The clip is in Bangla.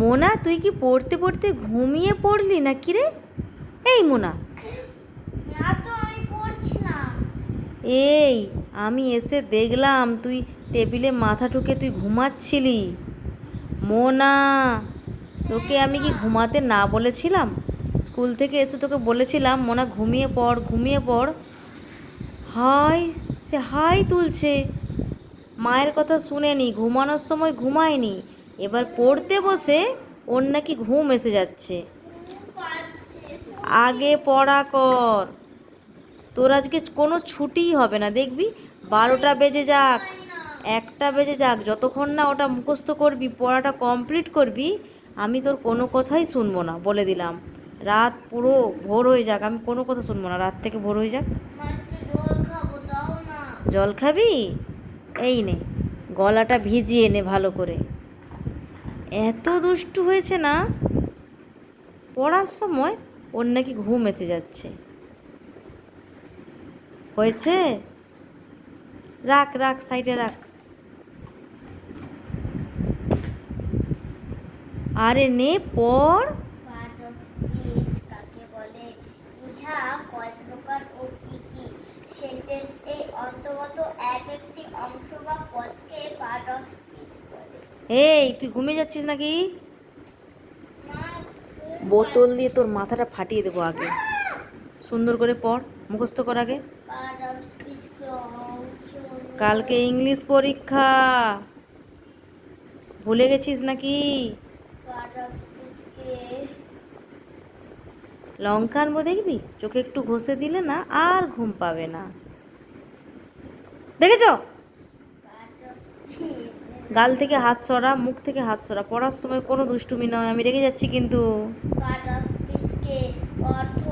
মোনা, তুই কি পড়তে পড়তে ঘুমিয়ে পড়লি না কি রে? এই মোনা, না তো, আমি পড়ছিলাম। এই আমি এসে দেখলাম তুই টেবিলে মাথা ঠুকে তুই ঘুমাচ্ছিলি। মোনা, তোকে আমি কি ঘুমাতে না বলেছিলাম? স্কুল থেকে এসে তোকে বলেছিলাম মোনা ঘুমিয়ে পড়, ঘুমিয়ে পড়। হাই, সে হাই তুলছে। মায়ের কথা শুনেনি, ঘুমানোর সময় ঘুমায়নি, এবার পড়তে বসে ওর নাকি ঘুম এসে যাচ্ছে। আগে পড়া কর, তোর আজকে কোনো ছুটিই হবে না দেখবি। 12টা বেজে যাক, 1টা বেজে যাক, যতক্ষণ না ওটা মুখস্থ করবি, পড়াটা কমপ্লিট করবি, আমি তোর কোনো কথাই শুনবো না, বলে দিলাম। রাত পুরো ভোর হয়ে যাক, আমি কোনো কথা শুনবো না, রাত থেকে ভোর হয়ে যাক। জল খাবো, দাও না। জল খাবি? এই নে, গলাটা ভিজিয়ে নে ভালো করে। এত দুষ্টু হয়েছে না, পড়ার সময় ওর নাকি ঘুম এসে যাচ্ছে। হয়েছে, রাখ রাখ, সাইডে রাখ। আরে নে, পড়। পার্ট অফ স্পিচ কাকে বলে? ইহা কয় প্রকার ও কি কি? সেন্টেন্স এ অন্তর্গত এক একটি অংশ বা পদকে পার্ট অফ স্পিচ বলে। এই তুই ঘুমিয়ে যাচ্ছিস নাকি? মা, বোতল দিয়ে তোর মাথাটা ফাটিয়ে দেবো আগে। সুন্দর করে পড়, মুখস্থ কর আগে। পার্ট অফ স্পিচ অংশ। কালকে ইংলিশ পরীক্ষা, ভুলে গেছিস নাকি? পার্ট অফ স্পিচ কে লঙ্কা আনবো দেখবি, চোখে একটু ঘষে দিলে না আর ঘুম পাবে না, দেখেছ? Part of speech. গাল থেকে হাত সরা, মুখ থেকে হাত সরা, পড়ার সময় কোনো দুষ্টুমি নয়, আমি রেগে যাচ্ছি কিন্তু। পার্ট অফ স্পিচ কে অর্থ